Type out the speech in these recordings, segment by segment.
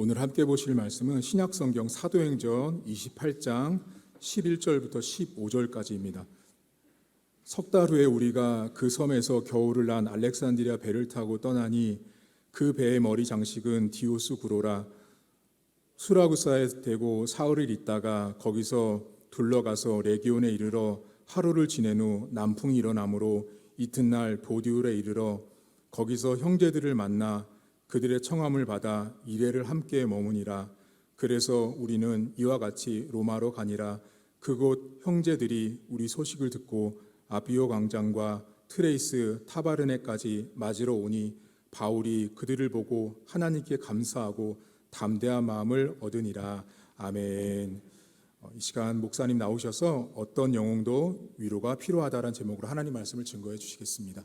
오늘 함께 보실 말씀은 신약성경 사도행전 28장 11절부터 15절까지입니다. 석 달 후에 우리가 그 섬에서 겨울을 난 알렉산드리아 배를 타고 떠나니 그 배의 머리 장식은 디오스 구로라. 수라구사에 대고 사흘을 있다가 거기서 둘러가서 레기온에 이르러 하루를 지낸 후 남풍이 일어나므로 이튿날 보디울에 이르러 거기서 형제들을 만나 그들의 청함을 받아 이레를 함께 머무니라. 그래서 우리는 이와 같이 로마로 가니라. 그곳 형제들이 우리 소식을 듣고 아비오 광장과 트레이스 타바르네까지 맞으러 오니 바울이 그들을 보고 하나님께 감사하고 담대한 마음을 얻으니라. 아멘. 이 시간 목사님 나오셔서 어떤 영혼도 위로가 필요하다라는 제목으로 하나님 말씀을 증거해 주시겠습니다.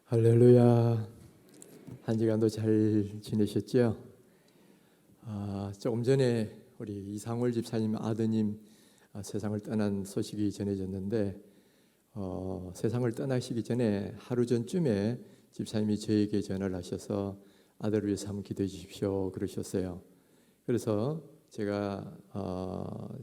할렐루야. 한 주간도 잘 지내셨죠? 조금 전에 우리 이상월 집사님 아드님 세상을 떠난 소식이 전해졌는데 세상을 떠나시기 전에 하루 전쯤에 집사님이 저에게 전화를 하셔서 아들을 위해서 한번 기도해 주십시오 그러셨어요. 그래서 제가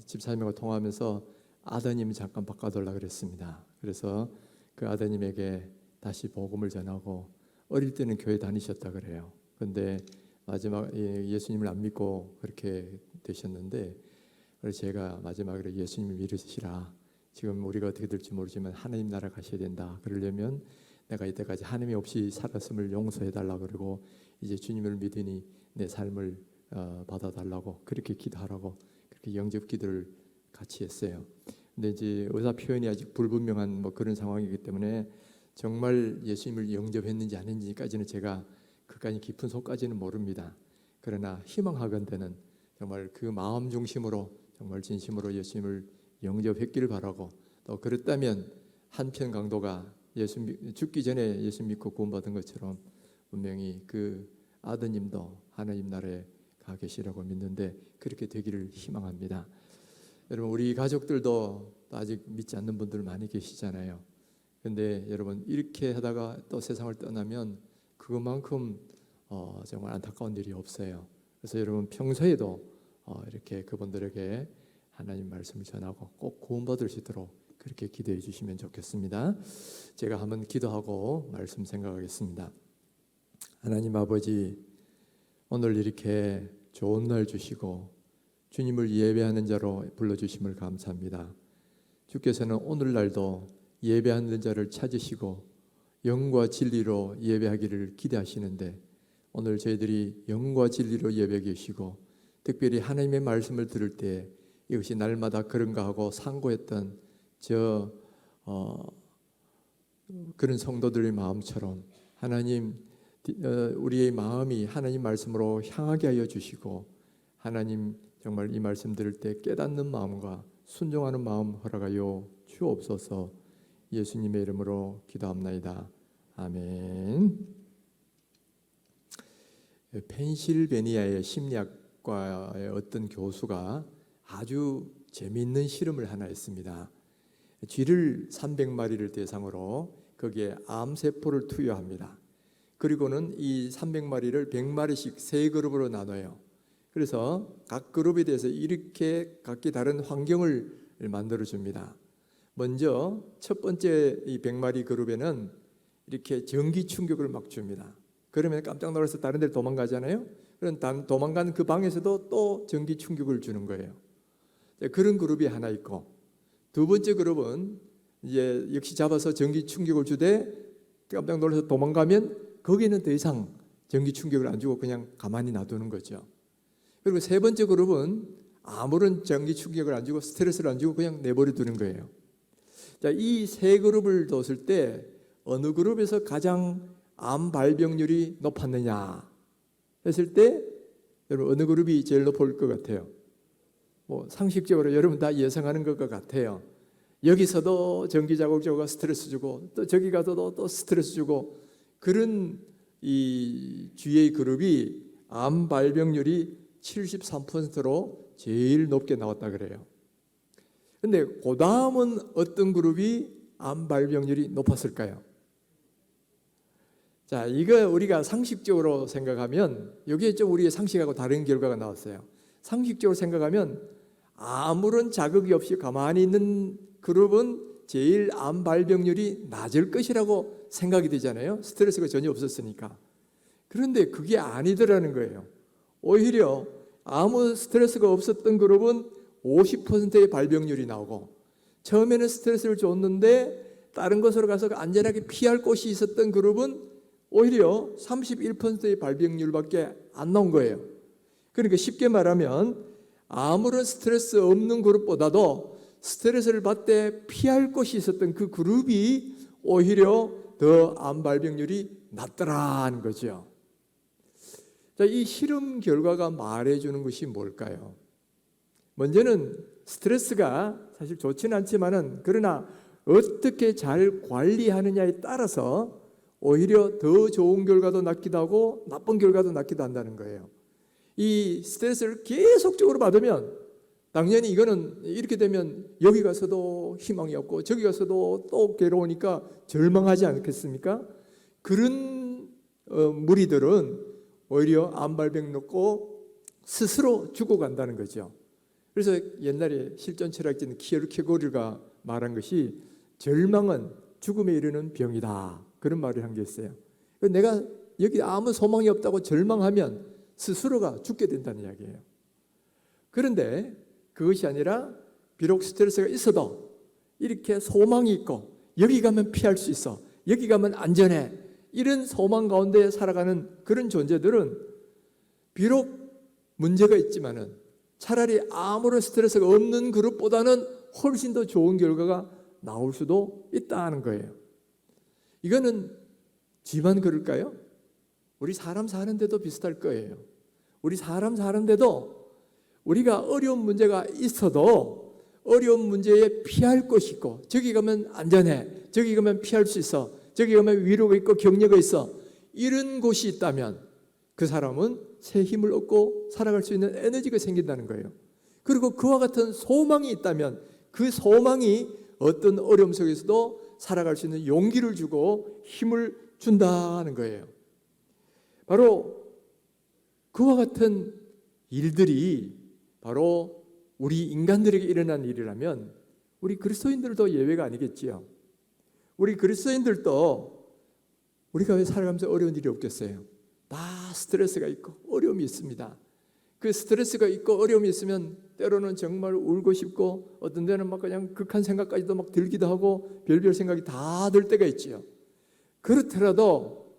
집사님하고 통화하면서 아드님 잠깐 바꿔달라 그랬습니다. 그래서 그 아드님에게 다시 복음을 전하고 어릴 때는 교회 다니셨다 그래요. 그런데 마지막 예수님을 안 믿고 그렇게 되셨는데 그래서 제가 마지막으로 예수님을 믿으시라. 지금 우리가 어떻게 될지 모르지만 하나님 나라 가셔야 된다. 그러려면 내가 이때까지 하나님이 없이 살았음을 용서해달라 그러고 이제 주님을 믿으니 내 삶을 받아달라고 그렇게 기도하라고 그렇게 영접 기도를 같이 했어요. 근데 이제 의사 표현이 아직 불분명한 그런 상황이기 때문에 정말 예수님을 영접했는지 안 했는지까지는 제가 그까지 깊은 속까지는 모릅니다. 그러나 희망하건대는 정말 그 마음 중심으로 정말 진심으로 예수님을 영접했기를 바라고 또 그랬다면 한편 강도가 죽기 전에 예수 믿고 구원받은 것처럼 분명히 그 아드님도 하나님 나라에 가 계시라고 믿는데 그렇게 되기를 희망합니다. 여러분 우리 가족들도 아직 믿지 않는 분들 많이 계시잖아요. 근데 여러분 이렇게 하다가 또 세상을 떠나면 그것만큼 정말 안타까운 일이 없어요. 그래서 여러분 평소에도 이렇게 그분들에게 하나님 말씀을 전하고 꼭 구원받을 수 있도록 그렇게 기도해 주시면 좋겠습니다. 제가 한번 기도하고 말씀 생각하겠습니다. 하나님 아버지, 오늘 이렇게 좋은 날 주시고 주님을 예배하는 자로 불러주심을 감사합니다. 주께서는 오늘날도 예배하는 자를 찾으시고 영과 진리로 예배하기를 기대하시는데 오늘 저희들이 영과 진리로 예배해 계시고 특별히 하나님의 말씀을 들을 때 이것이 날마다 그런가 하고 상고했던 그런 성도들의 마음처럼 하나님 우리의 마음이 하나님 말씀으로 향하게 하여 주시고 하나님 정말 이 말씀 들을 때 깨닫는 마음과 순종하는 마음 허락하여 주옵소서. 예수님의 이름으로 기도합나이다. 아멘. 펜실베니아의 심리학과의 어떤 교수가 아주 재미있는 실험을 하나 했습니다. 쥐를 300마리를 대상으로 거기에 암세포를 투여합니다. 그리고는 이 300마리를 100마리씩 3그룹으로 나눠요. 그래서 각 그룹에 대해서 이렇게 각기 다른 환경을 만들어줍니다. 먼저 첫 번째 이 100마리 그룹에는 이렇게 전기 충격을 막 줍니다. 그러면 깜짝 놀라서 다른 데로 도망가잖아요. 그럼 도망가는 그 방에서도 또 전기 충격을 주는 거예요. 그런 그룹이 하나 있고 두 번째 그룹은 이제 역시 잡아서 전기 충격을 주되 깜짝 놀라서 도망가면 거기는 더 이상 전기 충격을 안 주고 그냥 가만히 놔두는 거죠. 그리고 세 번째 그룹은 아무런 전기 충격을 안 주고 스트레스를 안 주고 그냥 내버려 두는 거예요. 자, 이 세 그룹을 뒀을 때 어느 그룹에서 가장 암 발병률이 높았느냐 했을 때 여러분 어느 그룹이 제일 높을 것 같아요? 상식적으로 여러분 다 예상하는 것 같아요. 여기서도 전기 자극 주고 스트레스 주고 또 저기 가서도 또 스트레스 주고 그런 이 GA 그룹이 암 발병률이 73%로 제일 높게 나왔다 그래요. 근데 그 다음은 어떤 그룹이 암 발병률이 높았을까요? 자, 이거 우리가 상식적으로 생각하면 여기에 좀 우리의 상식하고 다른 결과가 나왔어요. 상식적으로 생각하면 아무런 자극이 없이 가만히 있는 그룹은 제일 암 발병률이 낮을 것이라고 생각이 되잖아요. 스트레스가 전혀 없었으니까. 그런데 그게 아니더라는 거예요. 오히려 아무 스트레스가 없었던 그룹은 50%의 발병률이 나오고, 처음에는 스트레스를 줬는데 다른 곳으로 가서 안전하게 피할 곳이 있었던 그룹은 오히려 31%의 발병률밖에 안 나온 거예요. 그러니까 쉽게 말하면 아무런 스트레스 없는 그룹보다도 스트레스를 받되 피할 곳이 있었던 그 그룹이 오히려 더 암 발병률이 낮더라는 거죠. 자, 이 실험 결과가 말해주는 것이 뭘까요? 먼저는 스트레스가 사실 좋지는 않지만은, 그러나 어떻게 잘 관리하느냐에 따라서 오히려 더 좋은 결과도 낳기도 하고 나쁜 결과도 낳기도 한다는 거예요. 이 스트레스를 계속적으로 받으면 당연히 이거는 이렇게 되면 여기 가서도 희망이 없고 저기 가서도 또 괴로우니까 절망하지 않겠습니까? 그런 무리들은 오히려 암 발병 놓고 스스로 죽어간다는 거죠. 그래서 옛날에 실존 철학자인 키에르케고르가 말한 것이 절망은 죽음에 이르는 병이다, 그런 말을 한 게 있어요. 내가 여기 아무 소망이 없다고 절망하면 스스로가 죽게 된다는 이야기예요. 그런데 그것이 아니라 비록 스트레스가 있어도 이렇게 소망이 있고 여기 가면 피할 수 있어, 여기 가면 안전해, 이런 소망 가운데 살아가는 그런 존재들은 비록 문제가 있지만은 차라리 아무런 스트레스가 없는 그룹보다는 훨씬 더 좋은 결과가 나올 수도 있다는 거예요. 이거는 지만 그럴까요? 우리 사람 사는데도 비슷할 거예요. 우리 사람 사는데도 우리가 어려운 문제가 있어도 어려운 문제에 피할 곳이 있고, 저기 가면 안전해, 저기 가면 피할 수 있어, 저기 가면 위로가 있고 격려가 있어, 이런 곳이 있다면 그 사람은 새 힘을 얻고 살아갈 수 있는 에너지가 생긴다는 거예요. 그리고 그와 같은 소망이 있다면 그 소망이 어떤 어려움 속에서도 살아갈 수 있는 용기를 주고 힘을 준다는 거예요. 바로 그와 같은 일들이 바로 우리 인간들에게 일어난 일이라면 우리 그리스도인들도 예외가 아니겠지요. 우리 그리스도인들도 우리가 왜 살아가면서 어려운 일이 없겠어요? 다 스트레스가 있고 어려움이 있습니다. 그 스트레스가 있고 어려움이 있으면 때로는 정말 울고 싶고 어떤 데는 막 그냥 극한 생각까지도 막 들기도 하고 별별 생각이 다 들 때가 있지요. 그렇더라도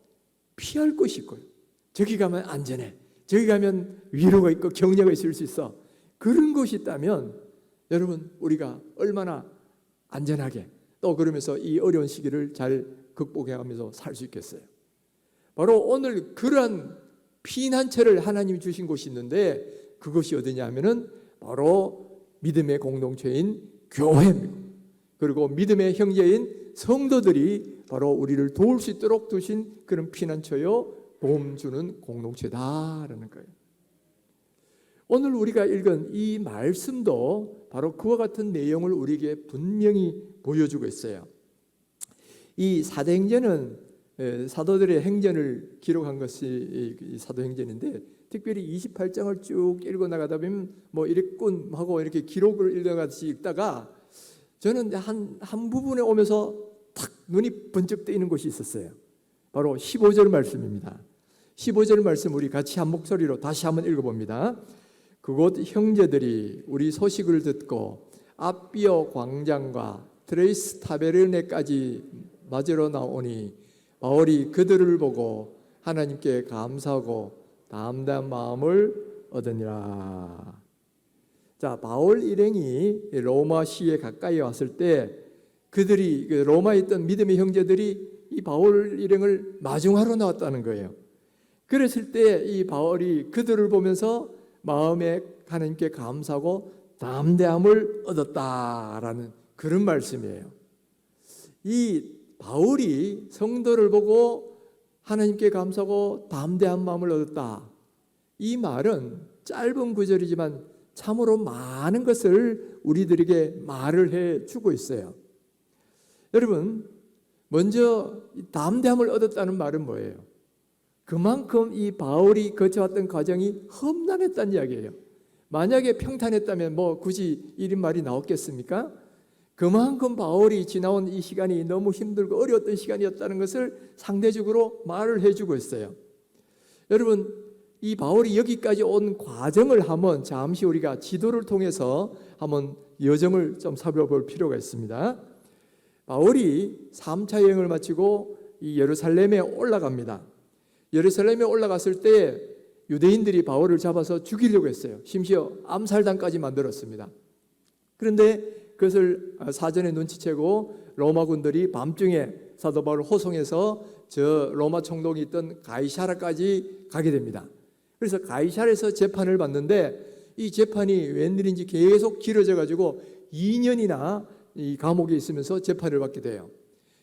피할 곳이 있고요. 저기 가면 안전해, 저기 가면 위로가 있고 격려가 있을 수 있어, 그런 곳이 있다면 여러분 우리가 얼마나 안전하게 또 그러면서 이 어려운 시기를 잘 극복해가면서 살 수 있겠어요. 바로 오늘 그러한 피난처를 하나님이 주신 곳이 있는데 그것이 어디냐 하면은 바로 믿음의 공동체인 교회입니다. 그리고 믿음의 형제인 성도들이 바로 우리를 도울 수 있도록 두신 그런 피난처요 도움 주는 공동체다라는 거예요. 오늘 우리가 읽은 이 말씀도 바로 그와 같은 내용을 우리에게 분명히 보여주고 있어요. 이 사도행전은 사도들의 행전을 기록한 것이 사도행전인데, 특별히 28장을 쭉 읽어 나가다 보면 뭐 이랬군 하고 이렇게 기록을 읽어가듯이 읽다가 저는 한 부분에 오면서 탁 눈이 번쩍 뜨이는 곳이 있었어요. 바로 15절 말씀입니다. 15절 말씀 우리 같이 한 목소리로 다시 한번 읽어봅니다. 그곳 형제들이 우리 소식을 듣고 아비오 광장과 트레이스 타베르네까지 맞으러 나오니 바울이 그들을 보고 하나님께 감사하고 담대한 마음을 얻으니라. 자, 바울 일행이 로마시에 가까이 왔을 때 그들이 로마에 있던 믿음의 형제들이 이 바울 일행을 마중하러 나왔다는 거예요. 그랬을 때 이 바울이 그들을 보면서 마음에 하나님께 감사하고 담대함을 얻었다라는 그런 말씀이에요. 이 바울이 성도를 보고 하나님께 감사하고 담대한 마음을 얻었다, 이 말은 짧은 구절이지만 참으로 많은 것을 우리들에게 말을 해주고 있어요. 여러분, 먼저 담대함을 얻었다는 말은 뭐예요? 그만큼 이 바울이 거쳐왔던 과정이 험난했다는 이야기예요. 만약에 평탄했다면 뭐 굳이 이런 말이 나왔겠습니까? 그만큼 바울이 지나온 이 시간이 너무 힘들고 어려웠던 시간이었다는 것을 상대적으로 말을 해주고 있어요. 여러분, 이 바울이 여기까지 온 과정을 한번 잠시 우리가 지도를 통해서 한번 여정을 좀 살펴볼 필요가 있습니다. 바울이 3차 여행을 마치고 이 예루살렘에 올라갑니다. 예루살렘에 올라갔을 때 유대인들이 바울을 잡아서 죽이려고 했어요. 심지어 암살단까지 만들었습니다. 그런데 그것을 사전에 눈치채고 로마군들이 밤중에 사도 바울을 호송해서 저 로마 총독이 있던 가이사라까지 가게 됩니다. 그래서 가이사라에서 재판을 받는데 이 재판이 웬일인지 계속 길어져 가지고 2년이나 이 감옥에 있으면서 재판을 받게 돼요.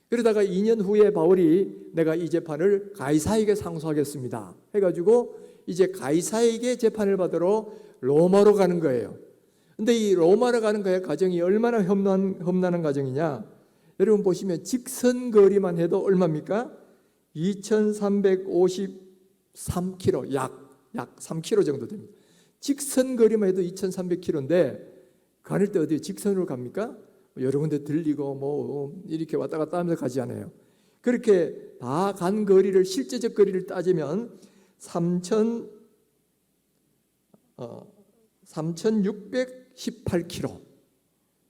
그러다가 2년 후에 바울이 내가 이 재판을 가이사에게 상소하겠습니다 해가지고 이제 가이사에게 재판을 받으러 로마로 가는 거예요. 근데 이 로마로 가는 거의 과정이 얼마나 험난한 과정이냐? 여러분 보시면 직선거리만 해도 얼마입니까? 2353km, 약 3km 정도 됩니다. 직선거리만 해도 2300km인데 가는 때 어디 직선으로 갑니까? 여러 군데 들리고 뭐 이렇게 왔다 갔다 하면서 가지 않아요. 그렇게 다 간 거리를 실제적 거리를 따지면 3618km.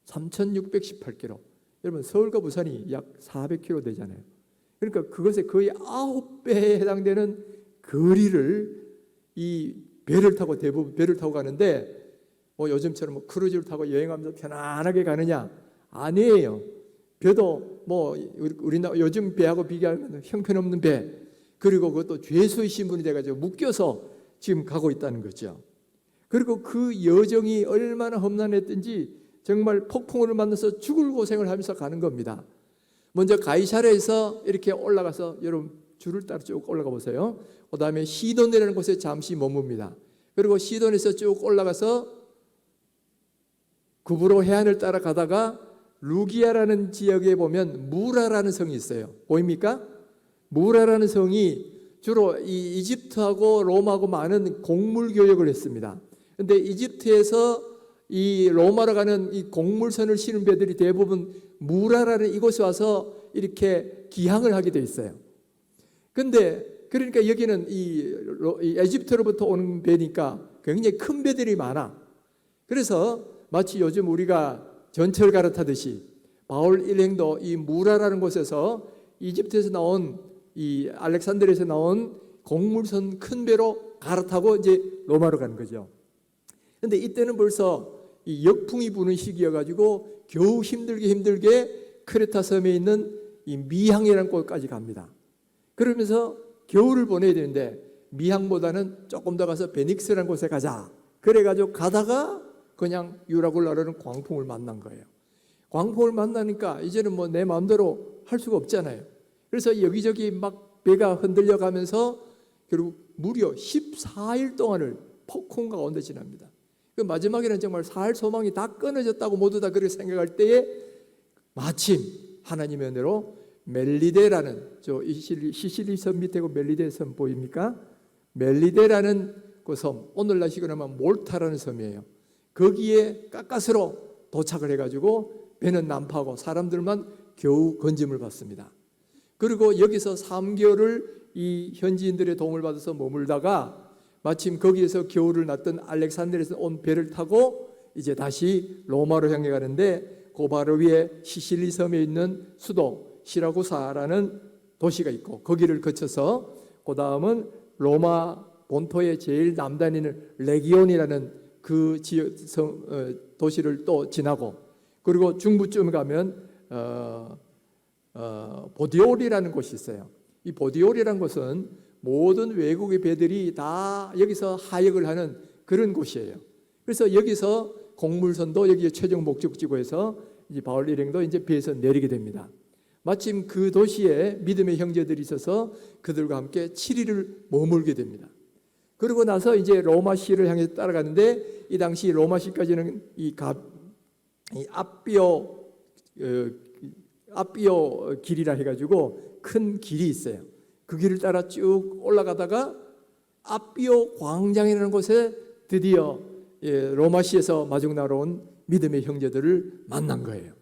3618km. 여러분 서울과 부산이 약 400km 되잖아요. 그러니까 그것에 거의 9배에 해당되는 거리를 이 배를 타고 대부분 배를 타고 가는데 뭐 요즘처럼 뭐 크루즈를 타고 여행하면서 편안하게 가느냐? 아니에요. 배도 뭐 우리나라 요즘 배하고 비교하면 형편없는 배, 그리고 그것도 죄수의 신분이 돼가지고 묶여서 지금 가고 있다는 거죠. 그리고 그 여정이 얼마나 험난했든지 정말 폭풍우를 만나서 죽을 고생을 하면서 가는 겁니다. 먼저 가이사랴에서 이렇게 올라가서 여러분 줄을 따라 쭉 올라가 보세요. 그 다음에 시돈이라는 곳에 잠시 머뭅니다. 그리고 시돈에서 쭉 올라가서 구브로 해안을 따라가다가 루기아라는 지역에 보면 무라라는 성이 있어요. 보입니까? 무라라는 성이 주로 이 이집트하고 로마하고 많은 곡물 교역을 했습니다. 그런데 이집트에서 이 로마로 가는 이 곡물선을 실은 배들이 대부분 무라라는 이곳에 와서 이렇게 기항을 하게 돼 있어요. 근데 그러니까 여기는 이 에집트로부터 오는 배니까 굉장히 큰 배들이 많아. 그래서 마치 요즘 우리가 전철 갈아타듯이 바울 일행도 이 무라라는 곳에서 이집트에서 나온 이 알렉산드리아에서 나온 곡물선 큰 배로 갈아타고 이제 로마로 가는 거죠. 근데 이때는 벌써 이 역풍이 부는 시기여가지고 겨우 힘들게 크레타 섬에 있는 이 미항이라는 곳까지 갑니다. 그러면서 겨울을 보내야 되는데 미항보다는 조금 더 가서 베닉스라는 곳에 가자. 그래가지고 가다가 그냥 유라굴라라는 광풍을 만난 거예요. 광풍을 만나니까 이제는 뭐 내 마음대로 할 수가 없잖아요. 그래서 여기저기 막 배가 흔들려 가면서 결국 무려 14일 동안을 폭풍 가운데 지납니다. 그 마지막에는 정말 살 소망이 다 끊어졌다고 모두 다 그렇게 생각할 때에 마침 하나님의 은혜로 멜리데라는 저 시실리 섬 밑에 그 멜리데 섬 보입니까? 멜리데라는 그 섬, 오늘날 식으로 하면 몰타라는 섬이에요. 거기에 가까스로 도착을 해가지고 배는 난파하고 사람들만 겨우 건짐을 받습니다. 그리고 여기서 3개월을 이 현지인들의 도움을 받아서 머물다가 마침 거기에서 겨울을 났던 알렉산드리아에서 온 배를 타고 이제 다시 로마로 향해 가는데 그 바로 위에 시실리 섬에 있는 수도 시라구사라는 도시가 있고 거기를 거쳐서 그 다음은 로마 본토의 제일 남단에 있는 레기온이라는 그 지역 도시를 또 지나고 그리고 중부쯤 가면 보디올이라는 곳이 있어요. 이 보디올이라는 곳은 모든 외국의 배들이 다 여기서 하역을 하는 그런 곳이에요. 그래서 여기서 곡물선도 여기 최종 목적지구에서 이제 바울 일행도 이제 배에서 내리게 됩니다. 마침 그 도시에 믿음의 형제들이 있어서 그들과 함께 7일을 머물게 됩니다. 그러고 나서 이제 로마시를 향해 따라가는데 이 당시 로마시까지는 이 앞비오 길이라 해가지고 큰 길이 있어요. 그 길을 따라 쭉 올라가다가 앞비오 광장이라는 곳에 드디어 로마시에서 마중 나러 온 믿음의 형제들을 만난 거예요.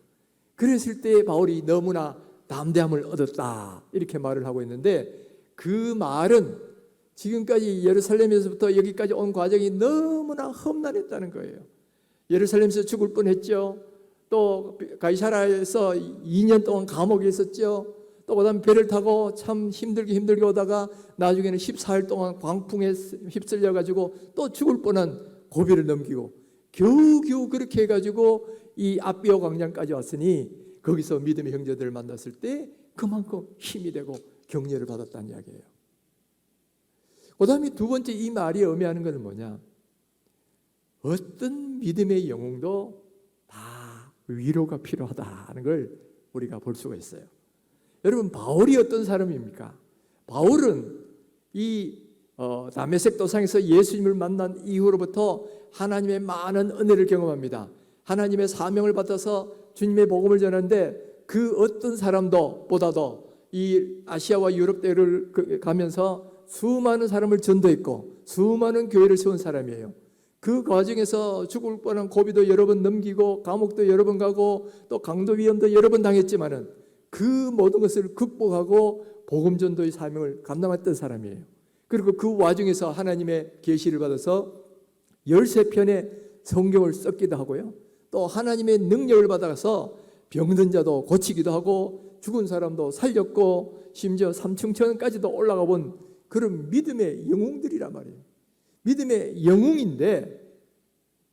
그랬을 때 바울이 너무나 담대함을 얻었다 이렇게 말을 하고 있는데, 그 말은 지금까지 예루살렘에서부터 여기까지 온 과정이 너무나 험난했다는 거예요. 예루살렘에서 죽을 뻔했죠. 또 가이사라에서 2년 동안 감옥에 있었죠. 또 그다음에 배를 타고 참 힘들게 오다가 나중에는 14일 동안 광풍에 휩쓸려 가지고 또 죽을 뻔한 고비를 넘기고 겨우겨우 그렇게 해가지고 이 앞비오 광장까지 왔으니, 거기서 믿음의 형제들을 만났을 때 그만큼 힘이 되고 격려를 받았다는 이야기예요. 그 다음에 두 번째 이 말이 의미하는 것은 뭐냐, 어떤 믿음의 영웅도 다 위로가 필요하다는 걸 우리가 볼 수가 있어요. 여러분, 바울이 어떤 사람입니까? 바울은 이 다메섹 도상에서 예수님을 만난 이후로부터 하나님의 많은 은혜를 경험합니다. 하나님의 사명을 받아서 주님의 복음을 전하는데 그 어떤 사람도 보다도 이 아시아와 유럽 대를 가면서 수많은 사람을 전도했고 수많은 교회를 세운 사람이에요. 그 과정에서 죽을 뻔한 고비도 여러 번 넘기고 감옥도 여러 번 가고 또 강도 위험도 여러 번 당했지만은 그 모든 것을 극복하고 복음 전도의 사명을 감당했던 사람이에요. 그리고 그 와중에서 하나님의 계시를 받아서 13편의 성경을 썼기도 하고요. 또 하나님의 능력을 받아서 병든 자도 고치기도 하고 죽은 사람도 살렸고 심지어 삼층천까지도 올라가 본 그런 믿음의 영웅들이란 말이에요. 믿음의 영웅인데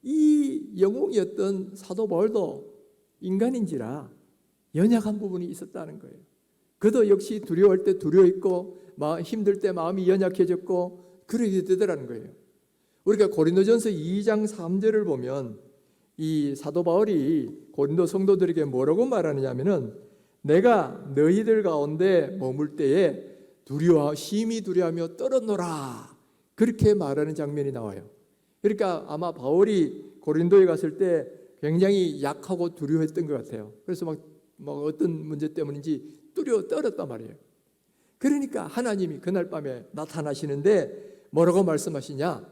이 영웅이었던 사도 바울도 인간인지라 연약한 부분이 있었다는 거예요. 그도 역시 두려워할 때 두려워했고 힘들 때 마음이 연약해졌고 그러게 되더라는 거예요. 우리가 고린도전서 2장 3절을 보면 이 사도 바울이 고린도 성도들에게 뭐라고 말하느냐면은, 내가 너희들 가운데 머물 때에 심히 두려워하며 떨었노라, 그렇게 말하는 장면이 나와요. 그러니까 아마 바울이 고린도에 갔을 때 굉장히 약하고 두려워했던 것 같아요. 그래서 막 어떤 문제 때문인지 떨었단 말이에요. 그러니까 하나님이 그날 밤에 나타나시는데 뭐라고 말씀하시냐,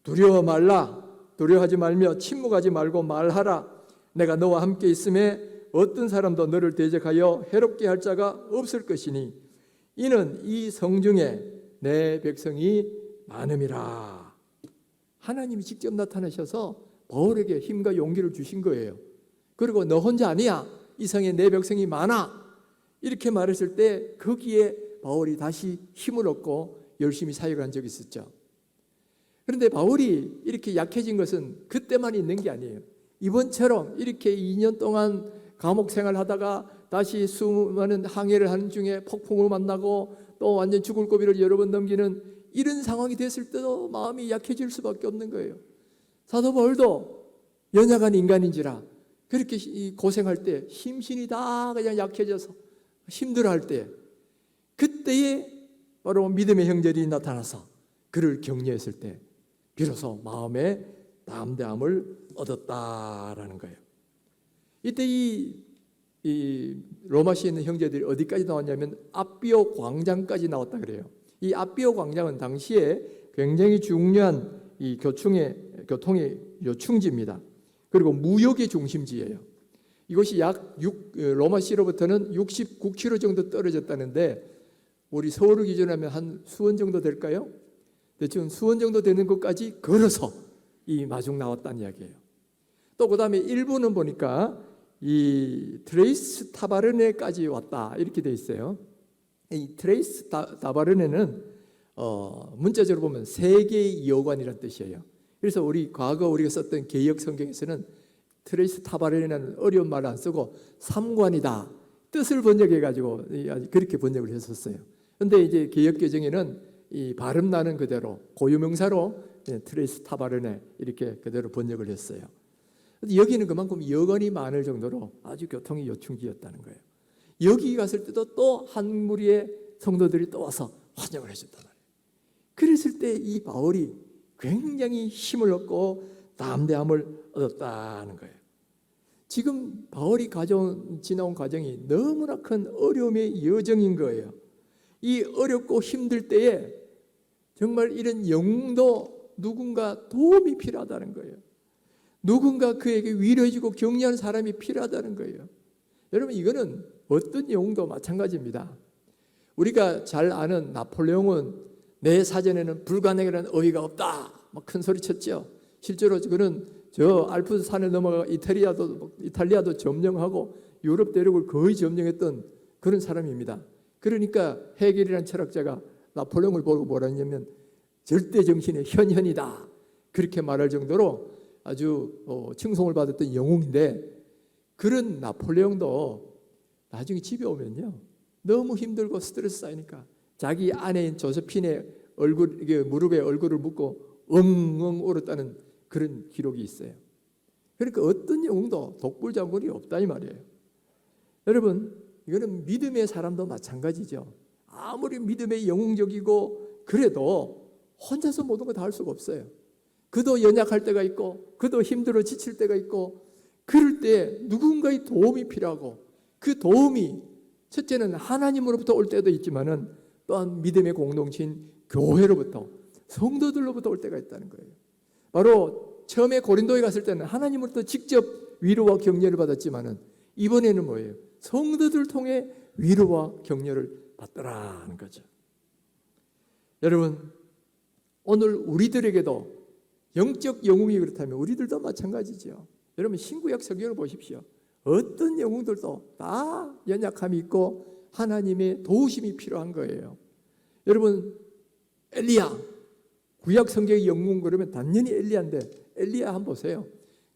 두려워 말라, 두려워하지 말며 침묵하지 말고 말하라. 내가 너와 함께 있음에 어떤 사람도 너를 대적하여 해롭게 할 자가 없을 것이니 이는 이 성중에 내 백성이 많음이라. 하나님이 직접 나타나셔서 바울에게 힘과 용기를 주신 거예요. 그리고 너 혼자 아니야, 이 성에 내 백성이 많아, 이렇게 말했을 때 거기에 바울이 다시 힘을 얻고 열심히 사역을 한 적이 있었죠. 그런데 바울이 이렇게 약해진 것은 그때만 있는 게 아니에요. 이번처럼 이렇게 2년 동안 감옥 생활하다가 다시 수많은 항해를 하는 중에 폭풍을 만나고 또 완전 죽을 고비를 여러 번 넘기는 이런 상황이 됐을 때도 마음이 약해질 수밖에 없는 거예요. 사도 바울도 연약한 인간인지라 그렇게 고생할 때 심신이 다 그냥 약해져서 힘들어할 때, 그때에 바로 믿음의 형제들이 나타나서 그를 격려했을 때 비로소 마음의 담대함을 얻었다라는 거예요. 이때 이 로마시에 있는 형제들이 어디까지 나왔냐면 앞비오 광장까지 나왔다 그래요. 이 앞비오 광장은 당시에 굉장히 중요한 이 교통의 요충지입니다. 그리고 무역의 중심지예요. 이것이 로마시로부터는 69km 정도 떨어졌다는데 우리 서울을 기준하면 한 수원 정도 될까요? 대충 수원 정도 되는 것까지 걸어서 이 마중 나왔다는 이야기예요. 또 그 다음에 일부는 보니까 이 트레이스 타바르네까지 왔다 이렇게 돼 있어요. 이 트레이스 타바르네는 문자적으로 보면 세계의 여관이라는 뜻이에요. 그래서 과거 우리가 썼던 개역 성경에서는 트레이스 타바르네는 어려운 말을 안 쓰고 삼관이다 뜻을 번역해 가지고 그렇게 번역을 했었어요. 그런데 이제 개역 개정에는 이 발음 나는 그대로 고유명사로 트레이스 타바르네 이렇게 그대로 번역을 했어요. 여기는 그만큼 여건이 많을 정도로 아주 교통이 요충지였다는 거예요. 여기 갔을 때도 또 한 무리의 성도들이 또 와서 환영을 해줬단 말이에요. 그랬을 때 이 바울이 굉장히 힘을 얻고 담대함을 얻었다는 거예요. 지금 바울이 지나온 과정이 너무나 큰 어려움의 여정인 거예요. 이 어렵고 힘들 때에 정말 이런 영웅도 누군가 도움이 필요하다는 거예요. 누군가 그에게 위로해주고 격려하는 사람이 필요하다는 거예요. 여러분, 이거는 어떤 영웅도 마찬가지입니다. 우리가 잘 아는 나폴레옹은 내 사전에는 불가능이라는 어휘가 없다 막 큰 소리 쳤죠. 실제로 그는 저 알프스 산을 넘어가 이탈리아도 점령하고 유럽 대륙을 거의 점령했던 그런 사람입니다. 그러니까 헤겔이라는 철학자가 나폴레옹을 보고 뭐라 했냐면 절대 정신의 현현이다 그렇게 말할 정도로 아주 칭송을 받았던 영웅인데, 그런 나폴레옹도 나중에 집에 오면요 너무 힘들고 스트레스 쌓이니까 자기 아내인 조세핀의 무릎에 얼굴을 묻고 엉엉 울었다는 그런 기록이 있어요. 그러니까 어떤 영웅도 독불장군이 없다 이 말이에요. 여러분, 이거는 믿음의 사람도 마찬가지죠. 아무리 믿음의 영웅적이고 그래도 혼자서 모든 거 다 할 수가 없어요. 그도 연약할 때가 있고 그도 힘들어 지칠 때가 있고, 그럴 때 누군가의 도움이 필요하고, 그 도움이 첫째는 하나님으로부터 올 때도 있지만은 또한 믿음의 공동체인 교회로부터, 성도들로부터 올 때가 있다는 거예요. 바로 처음에 고린도에 갔을 때는 하나님으로부터 직접 위로와 격려를 받았지만은 이번에는 뭐예요? 성도들을 통해 위로와 격려를 받더라는 거죠. 여러분, 오늘 우리들에게도 영적 영웅이 그렇다면 우리들도 마찬가지죠. 여러분, 신구약 성경을 보십시오. 어떤 영웅들도 다 연약함이 있고 하나님의 도우심이 필요한 거예요. 여러분, 엘리야, 구약 성경의 영웅 그러면 당연히 엘리야인데, 엘리야 한번 보세요.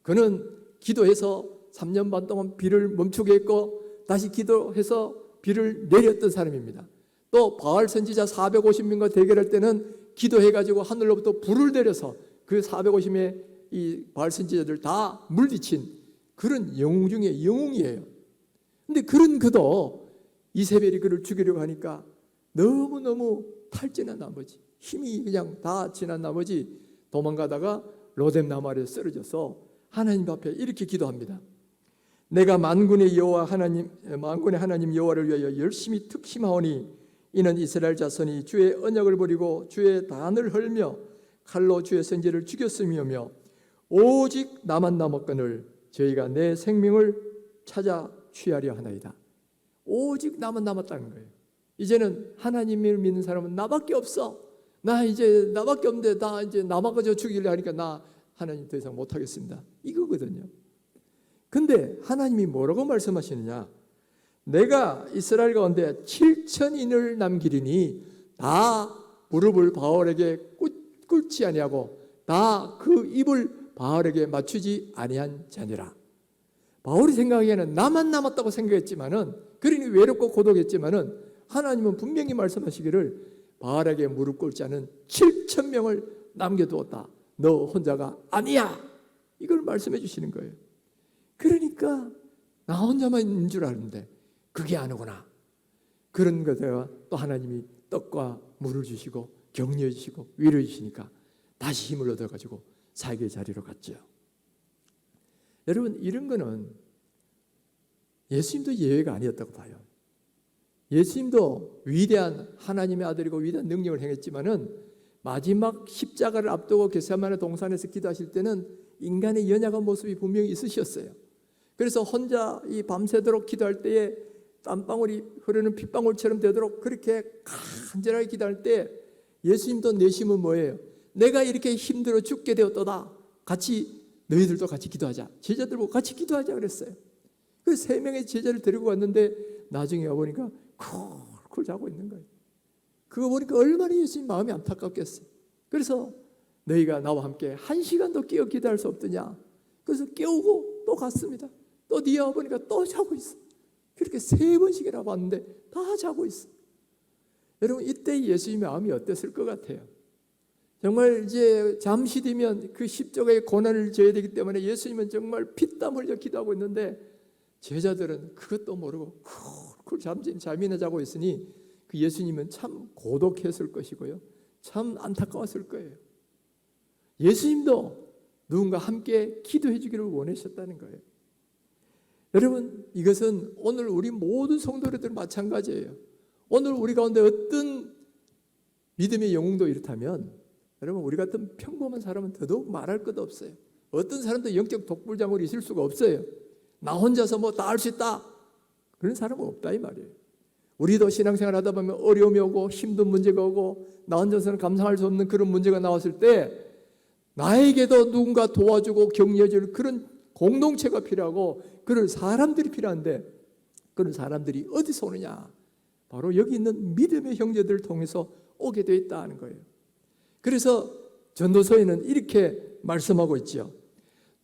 그는 기도해서 3년 반 동안 비를 멈추게 했고 다시 기도해서 비를 내렸던 사람입니다. 또 바알 선지자 450명과 대결할 때는 기도해가지고 하늘로부터 불을 내려서 그 450명의 이 바알 선지자들 다 물리친 그런 영웅 중에 영웅이에요. 근데 그런 그도 이세벨이 그를 죽이려고 하니까 너무너무 탈진한 나머지, 힘이 그냥 다 지난 나머지 도망가다가 로뎀 나무 아래에 쓰러져서 하나님 앞에 이렇게 기도합니다. 내가 만군의 하나님 여호와를 위하여 열심히 특심하오니 이는 이스라엘 자손이 주의 언약을 버리고 주의 단을 헐며 칼로 주의 선지를 죽였음이오며 오직 나만 남았거늘 저희가 내 생명을 찾아 취하려 하나이다. 오직 나만 남았다는 거예요. 이제는 하나님을 믿는 사람은 나밖에 없어. 나밖에 없는데 나 이제 나만 그저 죽이려 하니까 나 하나님 더 이상 못하겠습니다. 이거거든요. 근데 하나님이 뭐라고 말씀하시느냐? 내가 이스라엘 가운데 7,000인을 남기리니 다 무릎을 바알에게 꿇지 아니하고 다 그 입을 바알에게 맞추지 아니한 자니라. 바울이 생각하기에는 나만 남았다고 생각했지만은, 그러니 외롭고 고독했지만은 하나님은 분명히 말씀하시기를 바알에게 무릎 꿇지 않은 7,000명을 남겨두었다. 너 혼자가 아니야. 이걸 말씀해 주시는 거예요. 그러니까 나 혼자만 있는 줄 아는데 그게 아니구나. 그런 것에가 또 하나님이 떡과 물을 주시고 격려해 주시고 위로해 주시니까 다시 힘을 얻어가지고 사역의 자리로 갔죠. 여러분, 이런 거는 예수님도 예외가 아니었다고 봐요. 예수님도 위대한 하나님의 아들이고 위대한 능력을 행했지만은 마지막 십자가를 앞두고 겟세마네 동산에서 기도하실 때는 인간의 연약한 모습이 분명히 있으셨어요. 그래서 혼자 이 밤새도록 기도할 때에 땀방울이 흐르는 핏방울처럼 되도록 그렇게 간절하게 기도할 때 예수님도 내심은 뭐예요? 내가 이렇게 힘들어 죽게 되었도다. 같이 너희들도 같이 기도하자. 제자들과 같이 기도하자 그랬어요. 그 3명의 제자를 데리고 왔는데 나중에 와보니까 쿨쿨 자고 있는 거예요. 그거 보니까 얼마나 예수님 마음이 안타깝겠어요. 그래서 너희가 나와 함께 1시간도 깨어 기도할 수 없더냐. 그래서 깨우고 또 갔습니다. 또 뒤에 와보니까 또 자고 있어. 그렇게 3번씩이나 봤는데 다 자고 있어. 여러분, 이때 예수님의 마음이 어땠을 것 같아요? 정말 이제 잠시 뒤면 그 십자가의 고난을 져야 되기 때문에 예수님은 정말 피땀 흘려 기도하고 있는데 제자들은 그것도 모르고 쿨쿨 잠이나 자고 있으니 그 예수님은 참 고독했을 것이고요. 참 안타까웠을 거예요. 예수님도 누군가 함께 기도해 주기를 원하셨다는 거예요. 여러분, 이것은 오늘 우리 모든 성도들 마찬가지예요. 오늘 우리 가운데 어떤 믿음의 영웅도 이렇다면 여러분, 우리 같은 평범한 사람은 더더욱 말할 것도 없어요. 어떤 사람도 영적 독불장으로 있을 수가 없어요. 나 혼자서 뭐 다 할 수 있다, 그런 사람은 없다 이 말이에요. 우리도 신앙생활 하다 보면 어려움이 오고 힘든 문제가 오고 나 혼자서는 감당할 수 없는 그런 문제가 나왔을 때 나에게도 누군가 도와주고 격려해줄 그런 공동체가 필요하고 그런 사람들이 필요한데, 그런 사람들이 어디서 오느냐? 바로 여기 있는 믿음의 형제들을 통해서 오게 되어 있다는 거예요. 그래서 전도서에는 이렇게 말씀하고 있죠.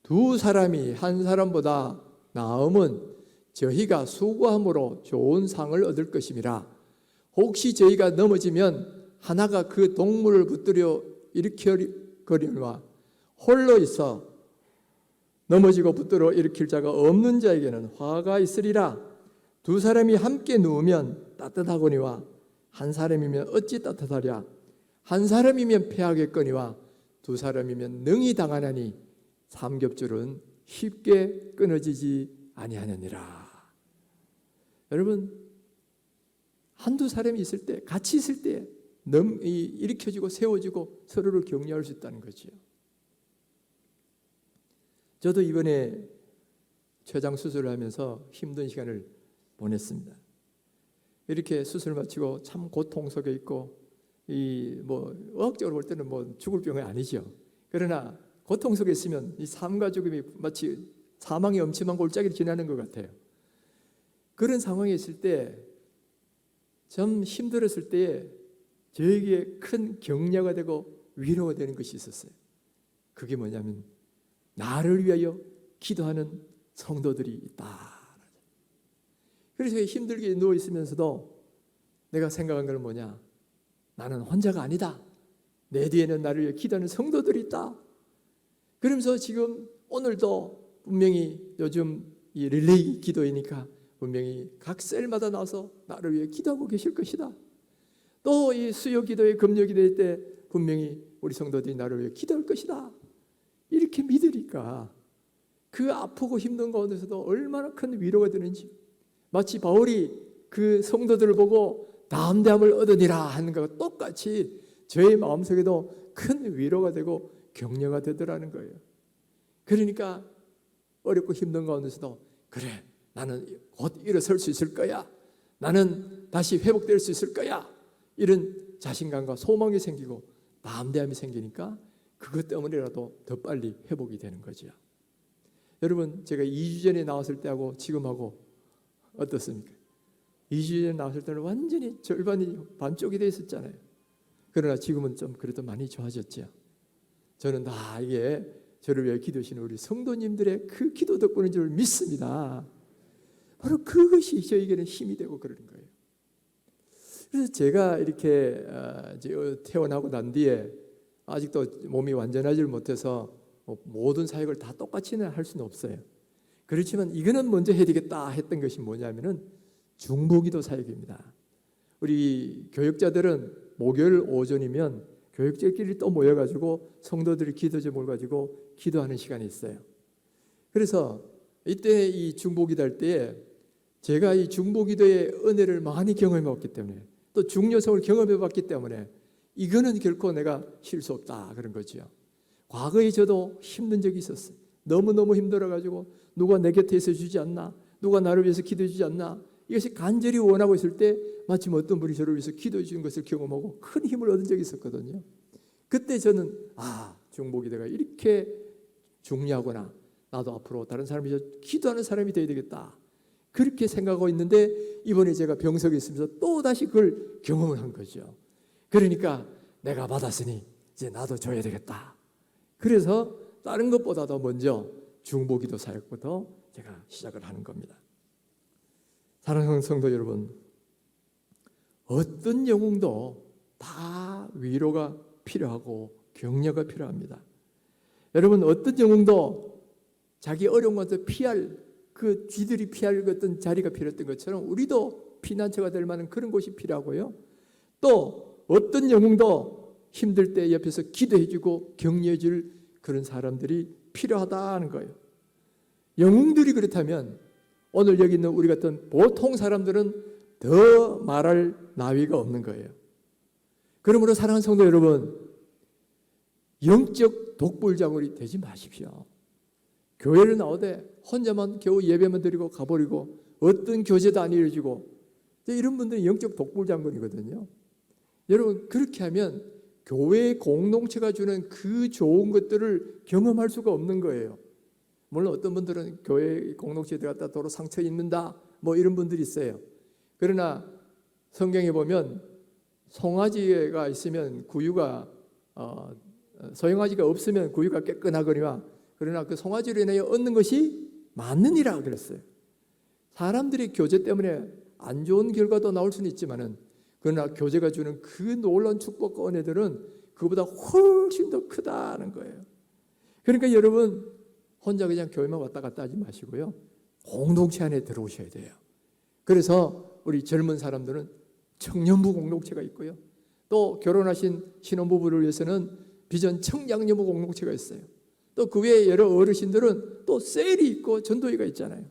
두 사람이 한 사람보다 나음은 저희가 수고함으로 좋은 상을 얻을 것임이라. 혹시 저희가 넘어지면 하나가 그 동물을 붙들어 일으키거니와 홀로 있어 넘어지고 붙들어 일으킬 자가 없는 자에게는 화가 있으리라. 두 사람이 함께 누우면 따뜻하거니와 한 사람이면 어찌 따뜻하랴. 한 사람이면 패하겠거니와 두 사람이면 능히 당하나니 삼겹줄은 쉽게 끊어지지 아니하느니라. 여러분, 한두 사람이 있을 때, 같이 있을 때 일으켜지고 세워지고 서로를 격려할 수 있다는 거죠. 저도 이번에 췌장 수술을 하면서 힘든 시간을 보냈습니다. 이렇게 수술 마치고 참 고통 속에 있고, 의학적으로 볼 때는 죽을 병은 아니죠. 그러나 고통 속에 있으면 이 삶과 죽음이 마치 사망의 엄침한 골짜기를 지나는 것 같아요. 그런 상황에 있을 때, 좀 힘들었을 때에 저에게 큰 격려가 되고 위로가 되는 것이 있었어요. 그게 뭐냐면 나를 위하여 기도하는 성도들이 있다. 그래서 힘들게 누워 있으면서도 내가 생각한 건 뭐냐? 나는 혼자가 아니다. 내 뒤에는 나를 위해 기도하는 성도들이 있다. 그러면서 지금 오늘도 분명히 요즘 이 릴레이 기도이니까 분명히 각 셀마다 나와서 나를 위해 기도하고 계실 것이다. 또 이 수요 기도회, 금요 기도회 때 분명히 우리 성도들이 나를 위해 기도할 것이다. 이렇게 믿으니까 그 아프고 힘든 가운데서도 얼마나 큰 위로가 되는지, 마치 바울이 그 성도들을 보고 담대함을 얻으니라 하는 것과 똑같이 저의 마음속에도 큰 위로가 되고 격려가 되더라는 거예요. 그러니까 어렵고 힘든 가운데서도 그래, 나는 곧 일어설 수 있을 거야. 나는 다시 회복될 수 있을 거야. 이런 자신감과 소망이 생기고 담대함이 생기니까 그것 때문이라도 더 빨리 회복이 되는 거죠. 여러분, 제가 2주 전에 나왔을 때하고 지금하고 어떻습니까? 2주 전에 나왔을 때는 완전히 절반이 반쪽이 돼 있었잖아요. 그러나 지금은 좀 그래도 많이 좋아졌죠. 저는 다 이게 저를 위해 기도하시는 우리 성도님들의 그 기도 덕분인 줄 믿습니다. 바로 그것이 저에게는 힘이 되고 그러는 거예요. 그래서 제가 이렇게 태어나고 난 뒤에 아직도 몸이 완전하지를 못해서 모든 사역을 다 똑같이는 할 수는 없어요. 그렇지만 이거는 먼저 해야 되겠다 했던 것이 뭐냐면은 중보기도 사역입니다. 우리 교역자들은 목요일 오전이면 교역자끼리 또 모여가지고 성도들이 기도제 모여가지고 기도하는 시간이 있어요. 그래서 이때 이 중보기도 할 때에 제가 이 중보기도의 은혜를 많이 경험해봤기 때문에, 또 중요성을 경험해봤기 때문에 이거는 결코 내가 쉴 수 없다 그런 거죠. 과거에 저도 힘든 적이 있었어요. 너무너무 힘들어가지고 누가 내 곁에 있어 주지 않나, 누가 나를 위해서 기도해 주지 않나, 이것이 간절히 원하고 있을 때 마침 어떤 분이 저를 위해서 기도해 주는 것을 경험하고 큰 힘을 얻은 적이 있었거든요. 그때 저는 중보기도가 이렇게 중요하구나, 나도 앞으로 다른 사람이 기도하는 사람이 되어야 되겠다, 그렇게 생각하고 있는데 이번에 제가 병석에 있으면서 또다시 그걸 경험을 한 거죠. 그러니까 내가 받았으니 이제 나도 줘야 되겠다. 그래서 다른 것보다도 먼저 중보기도 사역부터 제가 시작을 하는 겁니다. 사랑하는 성도 여러분, 어떤 영웅도 다 위로가 필요하고 격려가 필요합니다. 여러분, 어떤 영웅도 자기 어려운 것을 피할, 그 쥐들이 피할 어떤 자리가 필요했던 것처럼 우리도 피난처가 될 만한 그런 곳이 필요하고요. 또 어떤 영웅도 힘들 때 옆에서 기도해주고 격려해줄 그런 사람들이 필요하다는 거예요. 영웅들이 그렇다면 오늘 여기 있는 우리 같은 보통 사람들은 더 말할 나위가 없는 거예요. 그러므로 사랑하는 성도 여러분, 영적 독불장군이 되지 마십시오. 교회를 나오되 혼자만 겨우 예배만 드리고 가버리고 어떤 교제도 안 이루어지고 이런 분들이 영적 독불장군이거든요. 여러분, 그렇게 하면 교회 공동체가 주는 그 좋은 것들을 경험할 수가 없는 거예요. 물론 어떤 분들은 교회 공동체에 들어갔다 도로 상처 입는다 뭐 이런 분들이 있어요. 그러나 성경에 보면 송아지가 있으면 구유가 소형아지가 없으면 구유가 깨끗하거니와 그러나 그 송아지로 인하여 얻는 것이 맞느니라 그랬어요. 사람들이 교제 때문에 안 좋은 결과도 나올 수는 있지만은 그러나 교제가 주는 그 놀라운 축복과 은혜들은 그보다 훨씬 더 크다는 거예요. 그러니까 여러분 혼자 그냥 교회만 왔다 갔다 하지 마시고요. 공동체 안에 들어오셔야 돼요. 그래서 우리 젊은 사람들은 청년부 공동체가 있고요. 또 결혼하신 신혼부부를 위해서는 비전 청량녀부 공동체가 있어요. 또 그 외에 여러 어르신들은 또 셀이 있고 전도회가 있잖아요.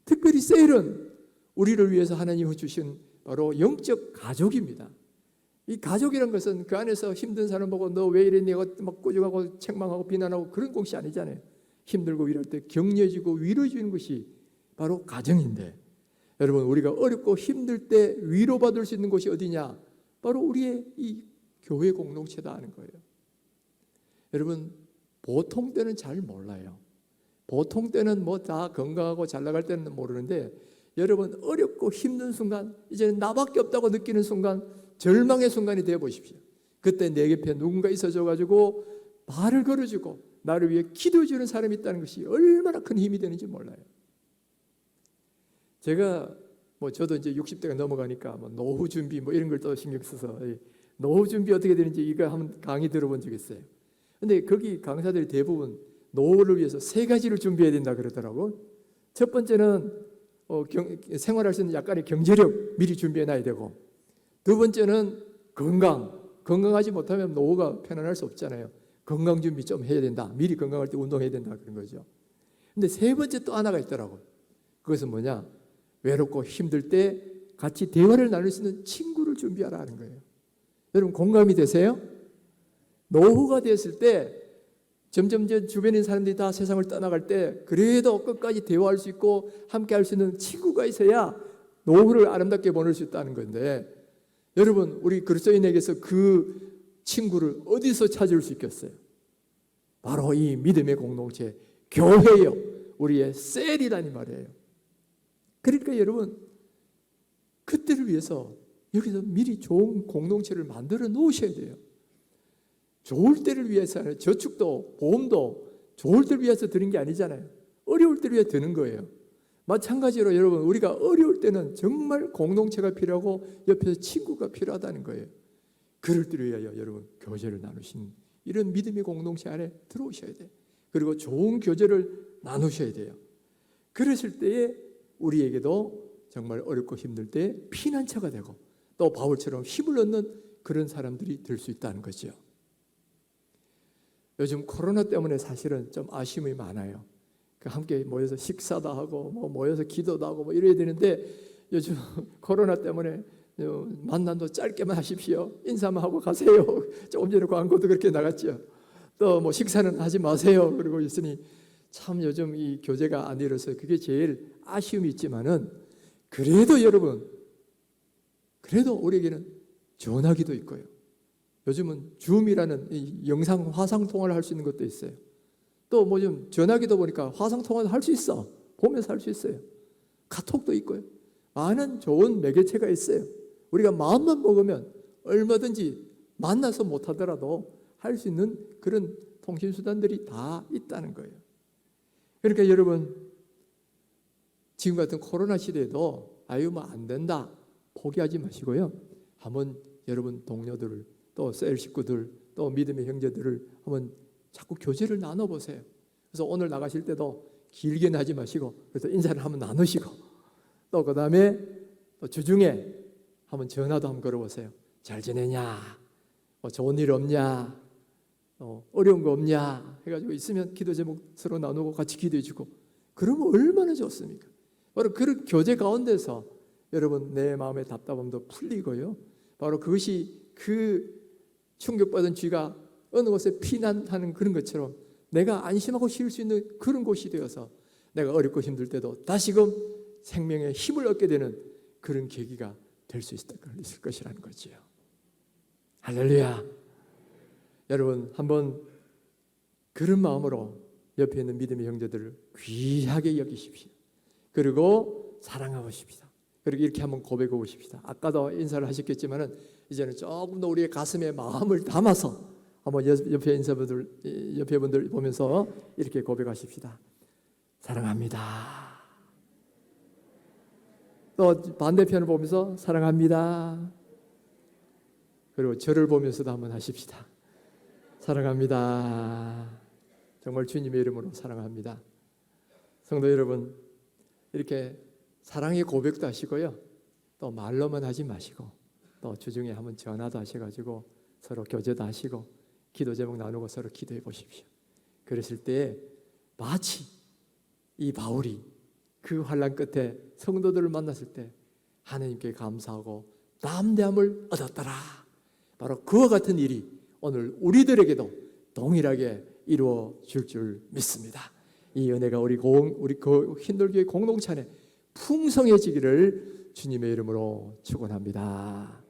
특별히 셀은 우리를 위해서 하나님이 주신 바로 영적 가족입니다. 이 가족이란 것은 그 안에서 힘든 사람 보고 너 왜 이랬니? 막 꾸중하고 책망하고 비난하고 그런 곳이 아니잖아요. 힘들고 이럴 때 격려해주고 위로해주는 것이 바로 가정인데 여러분 우리가 어렵고 힘들 때 위로받을 수 있는 곳이 어디냐? 바로 우리의 이 교회 공동체다 하는 거예요. 여러분 보통 때는 잘 몰라요. 보통 때는 뭐 다 건강하고 잘 나갈 때는 모르는데 여러분 어렵고 힘든 순간 이제는 나밖에 없다고 느끼는 순간 절망의 순간이 되어 보십시오. 그때 내 옆에 누군가 있어줘 가지고 말을 걸어주고 나를 위해 기도해 주는 사람이 있다는 것이 얼마나 큰 힘이 되는지 몰라요. 제가 뭐 저도 이제 60대가 넘어가니까 뭐 노후 준비 뭐 이런 걸 또 신경 써서 노후 준비 어떻게 되는지 이거 한번 강의 들어본 적 있어요. 근데 거기 강사들이 대부분 노후를 위해서 3가지를 준비해야 된다 그러더라고. 첫 번째는 생활할 수 있는 약간의 경제력 미리 준비해 놔야 되고, 두 번째는 건강하지 못하면 노후가 편안할 수 없잖아요. 건강 준비 좀 해야 된다. 미리 건강할 때 운동해야 된다 그런 거죠. 근데 세 번째 또 하나가 있더라고요. 그것은 뭐냐? 외롭고 힘들 때 같이 대화를 나눌 수 있는 친구를 준비하라 하는 거예요. 여러분 공감이 되세요? 노후가 됐을 때 점점 주변에 있는 사람들이 다 세상을 떠나갈 때 그래도 끝까지 대화할 수 있고 함께 할 수 있는 친구가 있어야 노후를 아름답게 보낼 수 있다는 건데 여러분 우리 그리스도인에게서 그 친구를 어디서 찾을 수 있겠어요? 바로 이 믿음의 공동체 교회요. 우리의 셀이라니 말이에요. 그러니까 여러분 그때를 위해서 여기서 미리 좋은 공동체를 만들어 놓으셔야 돼요. 좋을 때를 위해서 저축도 보험도 좋을 때를 위해서 드는 게 아니잖아요. 어려울 때를 위해 드는 거예요. 마찬가지로 여러분 우리가 어려울 때는 정말 공동체가 필요하고 옆에서 친구가 필요하다는 거예요. 그럴 때를 위하여 여러분 교제를 나누신 이런 믿음의 공동체 안에 들어오셔야 돼요. 그리고 좋은 교제를 나누셔야 돼요. 그랬을 때에 우리에게도 정말 어렵고 힘들 때 피난처가 되고 또 바울처럼 힘을 얻는 그런 사람들이 될 수 있다는 거죠. 요즘 코로나 때문에 사실은 좀 아쉬움이 많아요. 함께 모여서 식사도 하고 뭐 모여서 기도도 하고 뭐 이래야 되는데 요즘 코로나 때문에 만남도 짧게만 하십시오. 인사만 하고 가세요. 조금 전에 광고도 그렇게 나갔죠. 또 뭐 식사는 하지 마세요. 그러고 있으니 참 요즘 이 교제가 안 이루어서 그게 제일 아쉬움이 있지만은 그래도 여러분 그래도 우리에게는 전화기도 있고요. 요즘은 줌이라는 이 영상 화상 통화를 할 수 있는 것도 있어요. 또 뭐 좀 전화기도 보니까 화상 통화도 할 수 있어. 보면서 할 수 있어요. 카톡도 있고요. 많은 좋은 매개체가 있어요. 우리가 마음만 먹으면 얼마든지 만나서 못하더라도 할 수 있는 그런 통신수단들이 다 있다는 거예요. 그러니까 여러분 지금 같은 코로나 시대에도 뭐 안 된다 포기하지 마시고요. 한번 여러분 동료들을 또 셀 식구들 또 믿음의 형제들을 한번 자꾸 교제를 나눠보세요. 그래서 오늘 나가실 때도 길게는 하지 마시고 그래서 인사를 한번 나누시고 또 그 다음에 또 주중에 한번 전화도 한번 걸어보세요. 잘 지내냐? 좋은 일 없냐, 어려운 거 없냐 해가지고 있으면 기도 제목 서로 나누고 같이 기도해주고 그러면 얼마나 좋습니까? 바로 그런 교제 가운데서 여러분 내 마음의 답답함도 풀리고요. 바로 그것이 그 충격받은 쥐가 어느 곳에 피난하는 그런 것처럼 내가 안심하고 쉴 수 있는 그런 곳이 되어서 내가 어렵고 힘들 때도 다시금 생명의 힘을 얻게 되는 그런 계기가 될 수 있을 것이라는 거지요. 할렐루야. 여러분 한번 그런 마음으로 옆에 있는 믿음의 형제들을 귀하게 여기십시오. 그리고 사랑하십시다. 그리고 이렇게 한번 고백해 보십시다. 아까도 인사를 하셨겠지만은 이제는 조금 더 우리의 가슴에 마음을 담아서 한번 옆에 분들 보면서 이렇게 고백하십시다. 사랑합니다. 또 반대편을 보면서 사랑합니다. 그리고 저를 보면서도 한번 하십시다. 사랑합니다. 정말 주님의 이름으로 사랑합니다. 성도 여러분, 이렇게 사랑의 고백도 하시고요. 또 말로만 하지 마시고 또 주중에 한번 전화도 하셔가지고 서로 교제도 하시고 기도 제목 나누고 서로 기도해 보십시오. 그랬을 때 마치 이 바울이 그 환난 끝에 성도들을 만났을 때 하나님께 감사하고 담대함을 얻었더라. 바로 그와 같은 일이 오늘 우리들에게도 동일하게 이루어질 줄 믿습니다. 이 은혜가 우리 흰돌교회 공동체 안에 풍성해지기를 주님의 이름으로 축원합니다.